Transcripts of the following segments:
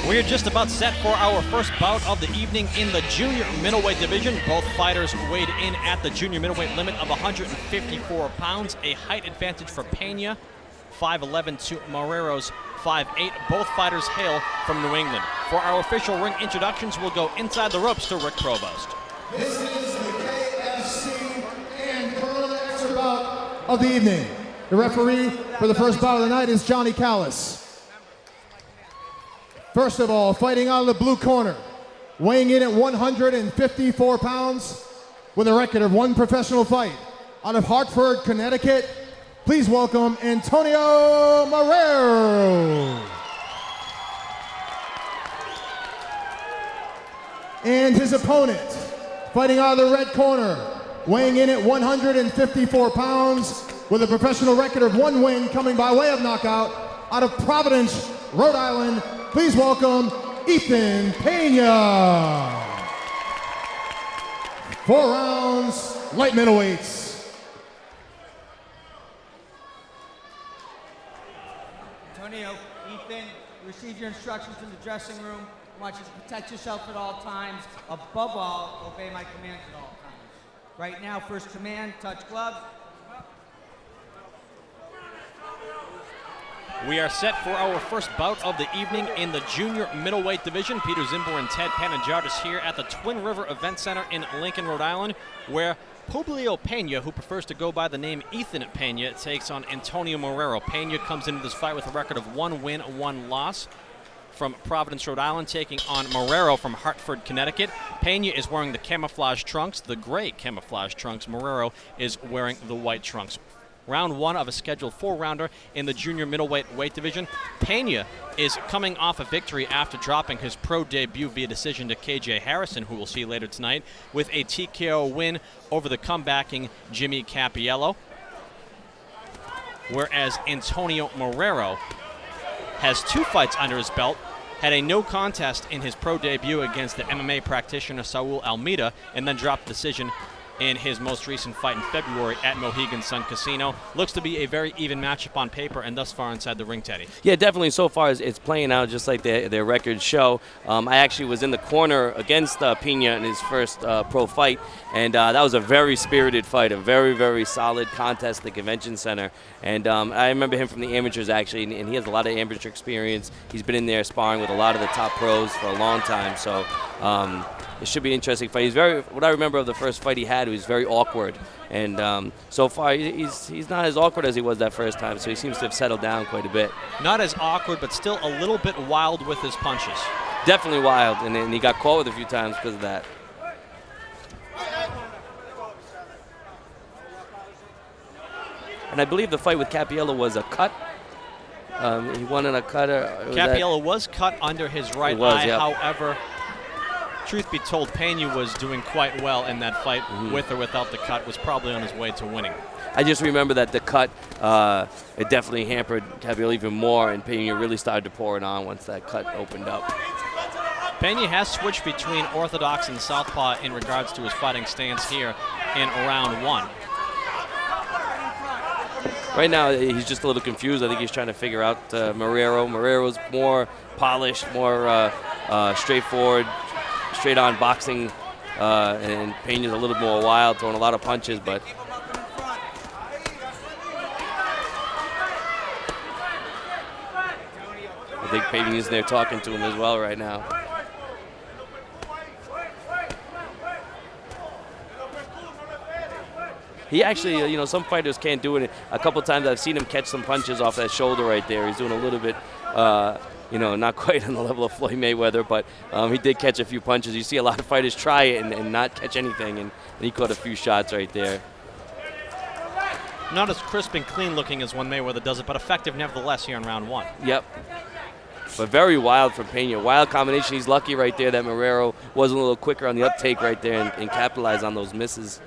We're just about set for our first bout of the evening in the junior middleweight division. Both fighters weighed in at the junior middleweight limit of 154 pounds. A height advantage for PENA, 5'11" to Marrero's 5'8". Both fighters hail from New England. For our official ring introductions, we'll go inside the ropes to Rick Provost. This is the KFC and Corona extra bout of the evening. The referee for the first bout of the night is Johnny Callis. First of all, fighting out of the blue corner, weighing in at 154 pounds with a record of 1 professional fight, out of Hartford, Connecticut, please welcome Antonio Marrero. And his opponent, fighting out of the red corner, weighing in at 154 pounds with a professional record of 1 win coming by way of knockout, out of Providence, Rhode Island, please welcome Ethan PENA. 4 rounds, light middleweights. Antonio, Ethan, receive your instructions in the dressing room. I want you to protect yourself at all times. Above all, obey my commands at all times. Right now, first command, touch gloves. We are set for our first bout of the evening in the junior middleweight division. Peter Zimber and Ted Panagiotis here at the Twin River Event Center in Lincoln, Rhode Island, where PUBLIO PENA, who prefers to go by the name Ethan PENA, takes on Antonio Marrero. PENA comes into this fight with a record of 1 win, 1 loss. From Providence, Rhode Island, taking on Marrero from Hartford, Connecticut. PENA is wearing the camouflage trunks, the gray camouflage trunks. Marrero is wearing the white trunks. Round 1 of a scheduled 4-rounder in the junior middleweight weight division. PENA is coming off a victory after dropping his pro debut via decision to KJ Harrison, who we'll see later tonight, with a TKO win over the comebacking Jimmy Cappiello. Whereas Antonio Marrero has 2 fights under his belt, had a no contest in his pro debut against the MMA practitioner Saul Almeida, and then dropped the decision in his most recent fight in February at Mohegan Sun Casino. Looks to be a very even matchup on paper and thus far inside the ring, Teddy. Yeah, definitely. So far it's playing out just like their records show. I actually was in the corner against PENA in his first pro fight, and that was a very spirited fight, a very, very solid contest at the convention center. And I remember him from the amateurs, actually, and he has a lot of amateur experience. He's been in there sparring with a lot of the top pros for a long time, so it should be an interesting fight. What I remember of the first fight he had, he was very awkward, and so far he's not as awkward as he was that first time, so he seems to have settled down quite a bit. Not as awkward, but still a little bit wild with his punches. Definitely wild, and he got caught with a few times because of that. And I believe the fight with Cappiello was a cut. He won in a cut. Cappiello was cut under his right eye. Yep. However, truth be told, PENA was doing quite well in that fight. With or without the cut, was probably on his way to winning. I just remember that the cut, it definitely hampered Cappiello even more, and PENA really started to pour it on once that cut opened up. PENA has switched between orthodox and southpaw in regards to his fighting stance here in round 1. Right now, he's just a little confused. I think he's trying to figure out Marrero. Marrero's more polished, more straightforward, straight-on boxing, and PENA's a little more wild, throwing a lot of punches, but I think PENA's there talking to him as well right now. He actually, some fighters can't do it. A couple times I've seen him catch some punches off that shoulder right there. He's doing a little bit, not quite on the level of Floyd Mayweather, but he did catch a few punches. You see a lot of fighters try it and not catch anything, and he caught a few shots right there. Not as crisp and clean looking as when Mayweather does it, but effective nevertheless here in round 1. Yep. But very wild from PENA. Wild combination. He's lucky right there that Marrero was a little quicker on the uptake right there and capitalized on those misses.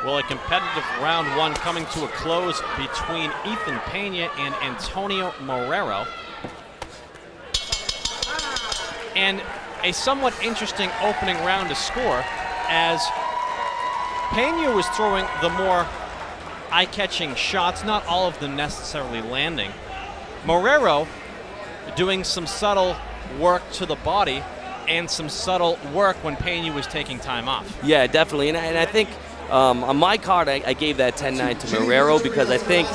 Well, a competitive round one coming to a close between Ethan Pena and Antonio Marrero. And a somewhat interesting opening round to score, as Pena was throwing the more eye-catching shots, not all of them necessarily landing. Marrero doing some subtle work to the body and some subtle work when Pena was taking time off. Yeah, definitely. And I think on my card, I gave that 10-9 to Marrero because I think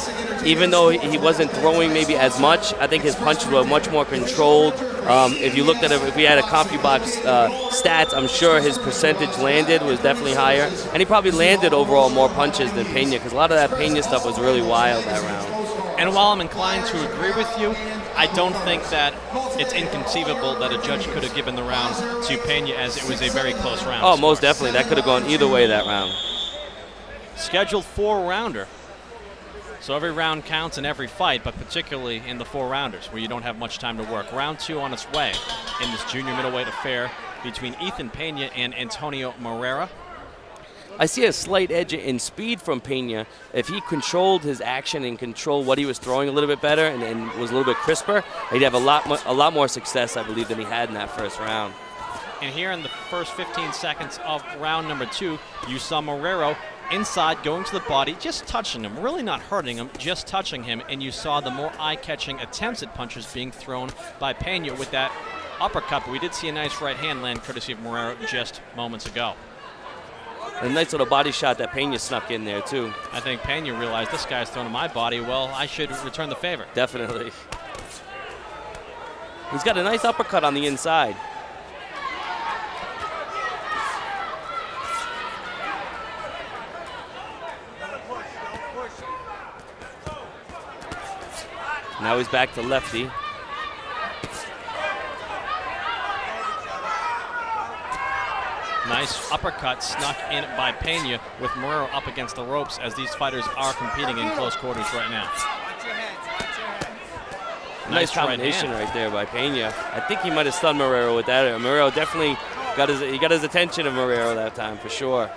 even though he wasn't throwing maybe as much, I think his punches were much more controlled. If you looked at it, if we had a CompuBox stats, I'm sure his percentage landed was definitely higher. And he probably landed overall more punches than Pena because a lot of that Pena stuff was really wild that round. And while I'm inclined to agree with you, I don't think that it's inconceivable that a judge could have given the round to Pena, as it was a very close round. Oh, most definitely. That could have gone either way that round. Scheduled 4-rounder. So every round counts in every fight, but particularly in the 4-rounders where you don't have much time to work. Round 2 on its way in this junior middleweight affair between Ethan Pena and Antonio Marrero. I see a slight edge in speed from Pena. If he controlled his action and controlled what he was throwing a little bit better and was a little bit crisper, he'd have a lot more success, I believe, than he had in that first round. And here in the first 15 seconds of round number 2, you saw Marrero inside, going to the body, just touching him, really not hurting him, just touching him, and you saw the more eye-catching attempts at punches being thrown by Pena with that uppercut, but we did see a nice right hand land courtesy of Marrero just moments ago. A nice little body shot that Pena snuck in there, too. I think Pena realized this guy's throwing my body, well, I should return the favor. Definitely. He's got a nice uppercut on the inside. Now he's back to lefty. Nice uppercut snuck in by Pena with Marrero up against the ropes, as these fighters are competing in close quarters right now. Nice combination right there by Pena. I think he might have stunned Marrero with that. Marrero definitely got his attention of Marrero that time for sure.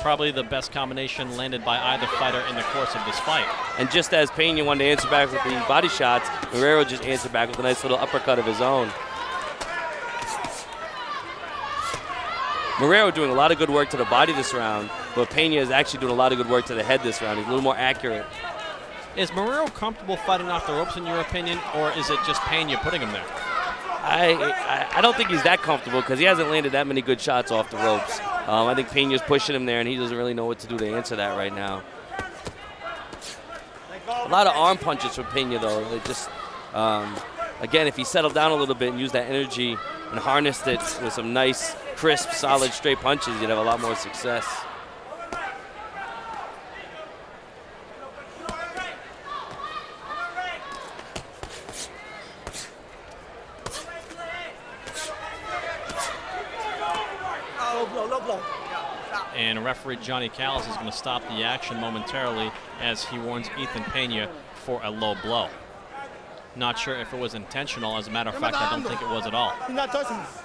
Probably the best combination landed by either fighter in the course of this fight. And just as Pena wanted to answer back with the body shots, Marrero just answered back with a nice little uppercut of his own. Marrero doing a lot of good work to the body this round, but Pena is actually doing a lot of good work to the head this round. He's a little more accurate. Is Marrero comfortable fighting off the ropes in your opinion, or is it just Pena putting him there? I don't think he's that comfortable because he hasn't landed that many good shots off the ropes. I think Pena's pushing him there, and he doesn't really know what to do to answer that right now. A lot of arm punches from Pena, though. They just, again, if he settled down a little bit and used that energy and harnessed it with some nice, crisp, solid, straight punches, you'd have a lot more success. And referee Johnny Callis is going to stop the action momentarily as he warns Ethan Pena for a low blow. Not sure if it was intentional. As a matter of fact, I don't think it was at all.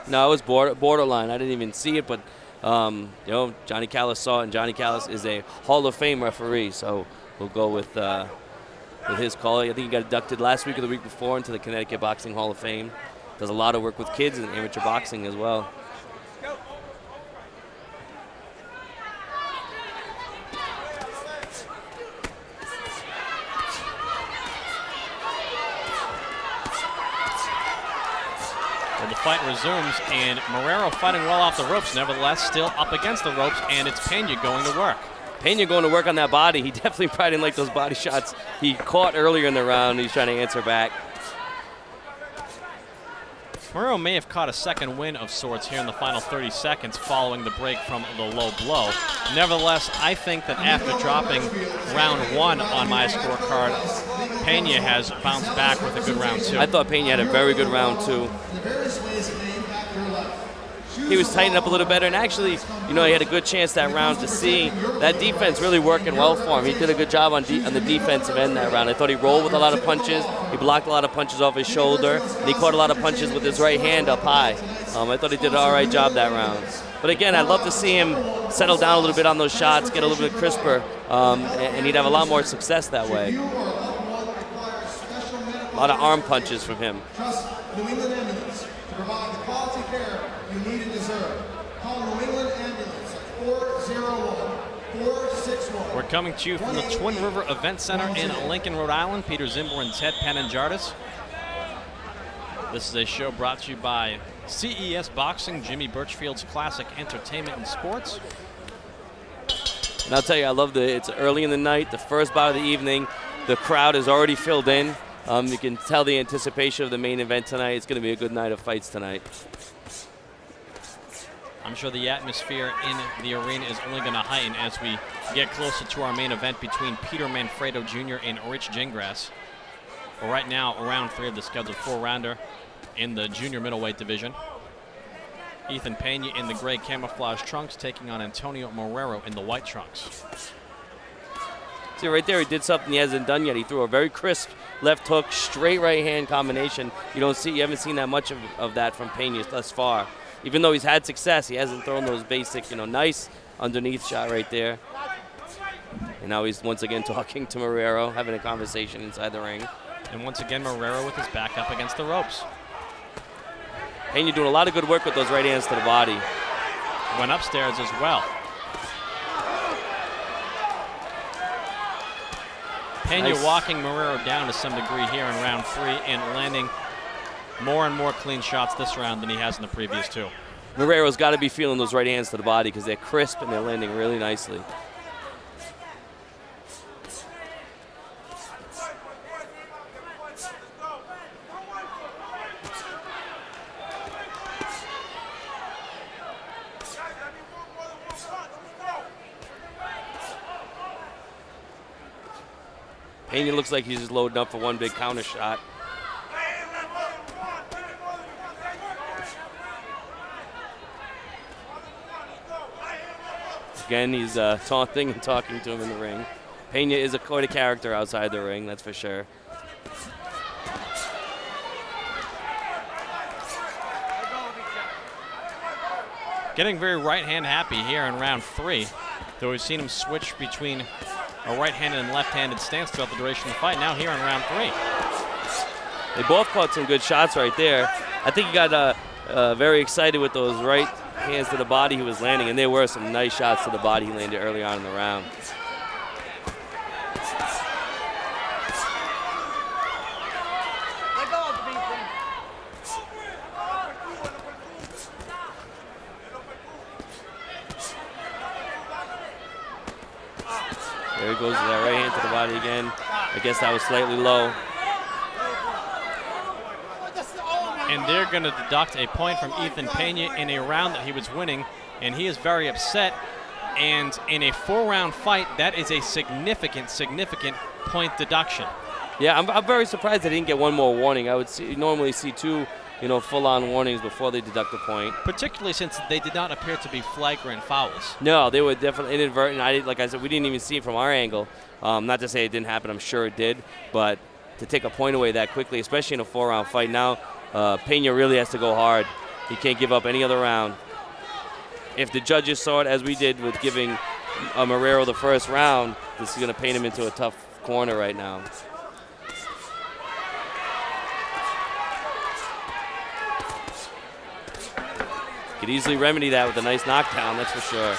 No, it was borderline. I didn't even see it, but Johnny Callis saw it, and Johnny Callis is a Hall of Fame referee, so we'll go with his call. I think he got inducted last week or the week before into the Connecticut Boxing Hall of Fame. Does a lot of work with kids and amateur boxing as well. The fight resumes, and Marrero fighting well off the ropes, nevertheless still up against the ropes, and it's Pena going to work. Pena going to work on that body. He definitely probably didn't like those body shots he caught earlier in the round. He's trying to answer back. Marrero may have caught a second win of sorts here in the final 30 seconds following the break from the low blow. Nevertheless, I think that after dropping round 1 on my scorecard, Pena has bounced back with a good round 2. I thought Pena had a very good round 2. He was tightening up a little better, and actually, he had a good chance that round to see that defense really working well for him. He did a good job on the defensive end that round. I thought he rolled with a lot of punches. He blocked a lot of punches off his shoulder, and he caught a lot of punches with his right hand up high. I thought he did an all right job that round. But again, I'd love to see him settle down a little bit on those shots, get a little bit crisper, and he'd have a lot more success that way. A lot of arm punches from him. Trust New England Ambulance to provide the quality care you need and deserve. Call New England Ambulance at 401-461. We're coming to you from the Twin River Event Center in Lincoln, Rhode Island. Peter Zimber and Ted Panagiotis. This is a show brought to you by CES Boxing, Jimmy Birchfield's Classic Entertainment and Sports. And I'll tell you, I love it's early in the night, the first bout of the evening. The crowd is already filled in. You can tell the anticipation of the main event tonight. It's going to be a good night of fights tonight. I'm sure the atmosphere in the arena is only going to heighten as we get closer to our main event between Peter Manfredo Jr. and Rich Gingras. Well, right now, round 3 of the scheduled 4-rounder in the junior middleweight division. Ethan Pena in the gray camouflage trunks taking on Antonio Marrero in the white trunks. See, right there, he did something he hasn't done yet. He threw a very crisp left hook, straight right hand combination. You haven't seen that much of that from Pena thus far. Even though he's had success, he hasn't thrown those basic, nice underneath shot right there. And now he's once again talking to Marrero, having a conversation inside the ring. And once again, Marrero with his back up against the ropes. Pena doing a lot of good work with those right hands to the body. Went upstairs as well. Pena Nice. walking Marrero down to some degree here in round 3 and landing more and more clean shots this round than he has in the previous 2. Marrero's got to be feeling those right hands to the body because they're crisp and they're landing really nicely. Pena looks like he's just loading up for one big counter shot. Again, he's taunting and talking to him in the ring. Pena is quite a character outside the ring, that's for sure. Getting very right-hand happy here in round 3, though we've seen him switch between a right-handed and left-handed stance throughout the duration of the fight. Now here in round 3. They both caught some good shots right there. I think he got very excited with those right hands to the body he was landing, and there were some nice shots to the body he landed early on in the round. There he goes with that right hand to the body again. I guess that was slightly low. And they're going to deduct a point from Ethan Pena in a round that he was winning, and he is very upset. And in a 4-round fight, that is a significant point deduction. Yeah, I'm very surprised they didn't get one more warning. I would normally see 2, full-on warnings before they deduct a point. Particularly since they did not appear to be flagrant fouls. No, they were definitely inadvertent. Like I said, we didn't even see it from our angle. Not to say it didn't happen, I'm sure it did. But to take a point away that quickly, especially in a 4-round fight, now Pena really has to go hard. He can't give up any other round. If the judges saw it as we did with giving Marrero the first round, this is going to paint him into a tough corner right now. Could easily remedy that with a nice knockdown, that's for sure.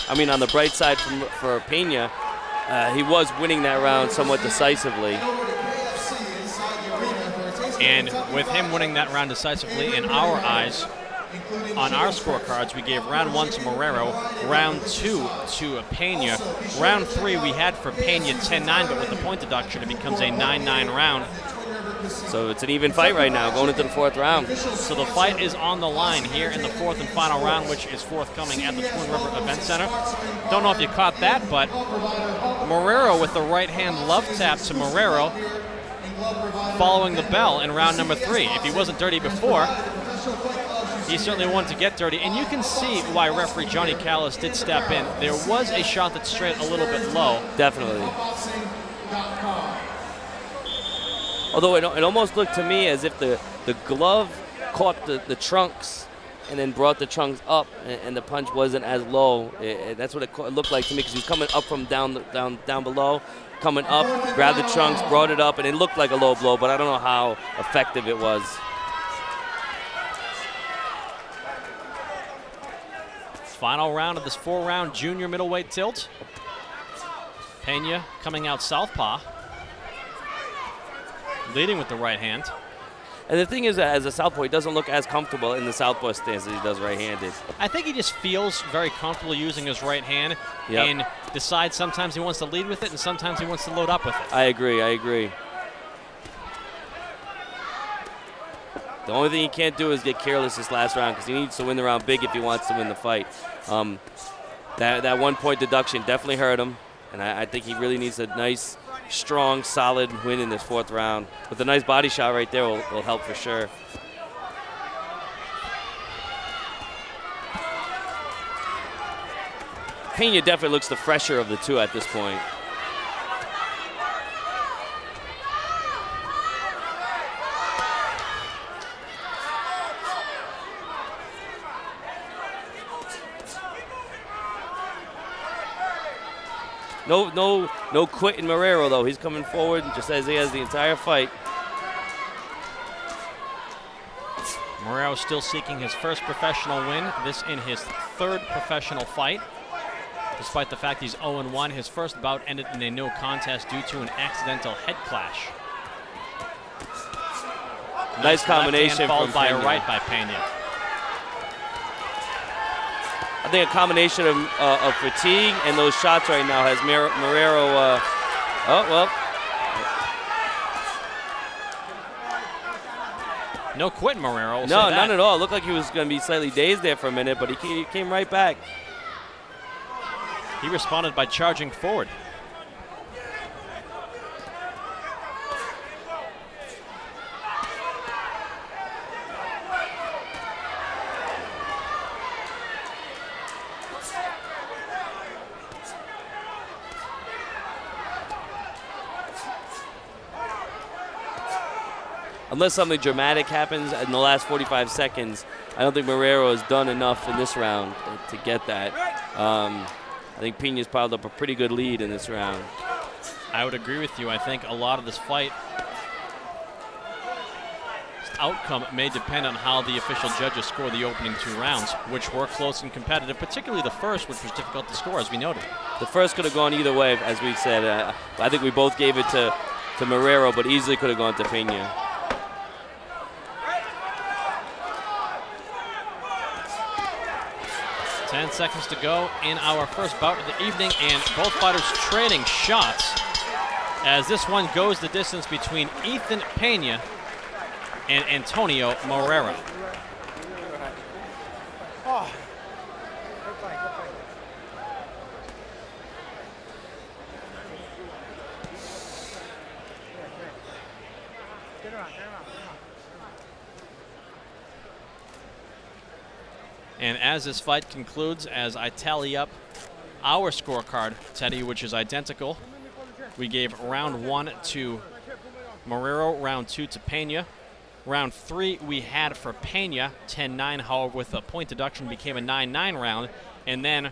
I mean, on the bright side for Pena, he was winning that round somewhat decisively. And with him winning that round decisively, in our eyes, on our scorecards, we gave round 1 to Marrero, round 2 to Pena. Round 3 we had for Pena 10-9, but with the point deduction, it becomes a 9-9 round. So it's an even fight right now, going into the 4th round. So the fight is on the line here in the 4th and final round, which is forthcoming at the Twin River Event Center. Don't know if you caught that, but Marrero with the right hand love tap to Marrero following the bell in round number 3. If he wasn't dirty before, he certainly wanted to get dirty. And you can see why referee Johnny Callis did step in. There was a shot that strayed a little bit low. Definitely. Although it almost looked to me as if the glove caught the trunks and then brought the trunks up, and the punch wasn't as low. That's what it looked like to me, because he was coming up from down below, coming up, grabbed the trunks, brought it up, and it looked like a low blow, but I don't know how effective it was. Final round of this 4-round junior middleweight tilt. Pena coming out southpaw, leading with the right hand. And the thing is, as a southpaw, he doesn't look as comfortable in the southpaw stance as he does right-handed. I think he just feels very comfortable using his right hand, and decides sometimes he wants to lead with it and sometimes he wants to load up with it. I agree. The only thing he can't do is get careless this last round, because he needs to win the round big if he wants to win the fight. That 1-point deduction definitely hurt him, and I think he really needs a nice, strong, solid win in this 4th round. But the nice body shot right there will help for sure. Pena definitely looks the fresher of the two at this point. No quitting Marrero, though. He's coming forward just as he has the entire fight. Marrero still seeking his first professional win, this in his 3rd professional fight. Despite the fact he's 0-1, his first bout ended in a no contest due to an accidental head clash. Nice combination followed from by Pena. a right by Pena. I think a combination of fatigue and those shots right now has Marrero. No quitting Marrero. No, none at all. It looked like he was going to be slightly dazed there for a minute, but he came right back. He responded by charging forward. Unless something dramatic happens in the last 45 seconds, I don't think Marrero has done enough in this round to get that. I think Pena's piled up a pretty good lead in this round. I would agree with you. I think a lot of this fight outcome may depend on how the official judges score the opening 2 rounds, which were close and competitive, particularly the first, which was difficult to score, as we noted. The first could have gone either way, as we said. I think we both gave it to Marrero, but easily could have gone to Pena. Ten seconds to go in our first bout of the evening, and both fighters trading shots as this one goes the distance between Ethan Pena and Antonio Marrero. And as this fight concludes, as I tally up our scorecard, Teddy, which is identical, we gave round 1 to Marrero, round 2 to Pena. Round 3 we had for Pena, 10-9, however, with a point deduction became a 9-9 round. And then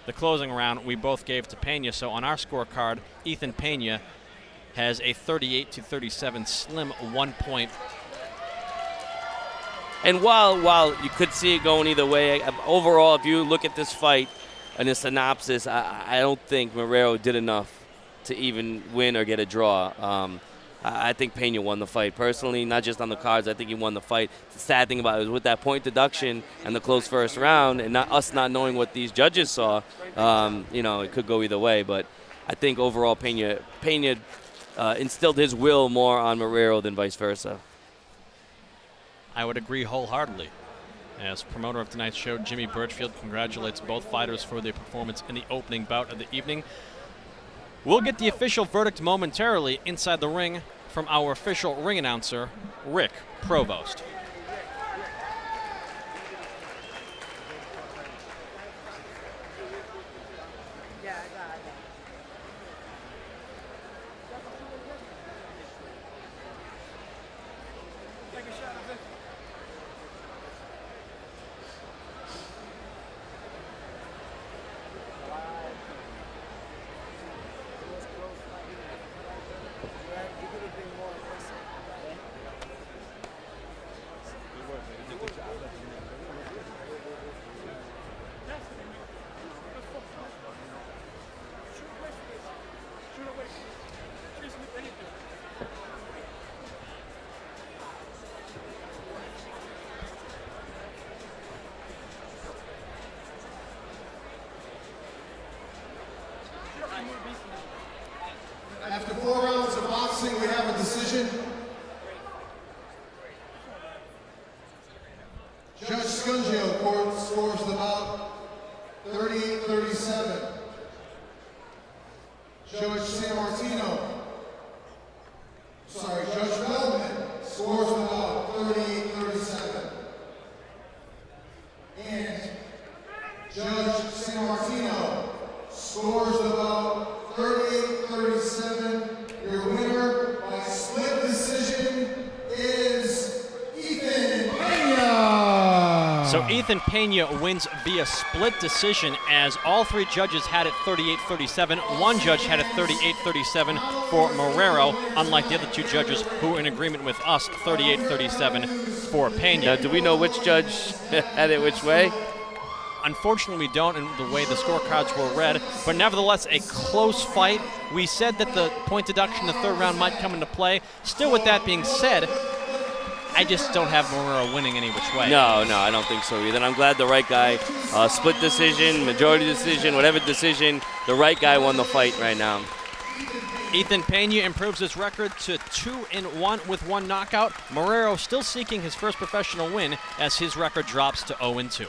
the closing round we both gave to Pena. So on our scorecard, Ethan Pena has a 38-37 slim 1-point. And while you could see it going either way, overall, if you look at this fight and the synopsis, I don't think Marrero did enough to even win or get a draw. I think Pena won the fight. Personally, not just on the cards, I think he won the fight. The sad thing about it was with that point deduction and the close first round, and us not knowing what these judges saw, it could go either way. But I think overall Pena instilled his will more on Marrero than vice versa. I would agree wholeheartedly. As promoter of tonight's show, Jimmy Birchfield congratulates both fighters for their performance in the opening bout of the evening. We'll get the official verdict momentarily inside the ring from our official ring announcer, Rick Provost. Scungio scores the bout 38-37. Judge Feldman scores the bout 38-37. And Judge San Martino scores the bout 38-37. Your winner by split decision is Ethan Pena. So Ethan Pena wins via split decision, as all three judges had it 38-37. One judge had it 38-37 for Marrero, unlike the other two judges who were in agreement with us, 38-37 for Pena. Now, do we know which judge had it which way? Unfortunately, we don't in the way the scorecards were read, but nevertheless, a close fight. We said that the point deduction in the third round might come into play. Still, with that being said, I just don't have Marrero winning any which way. No, I don't think so either. And I'm glad the right guy, split decision, majority decision, whatever decision, the right guy won the fight right now. Ethan Pena improves his record to 2-1 with one knockout. Marrero still seeking his first professional win as his record drops to 0-2.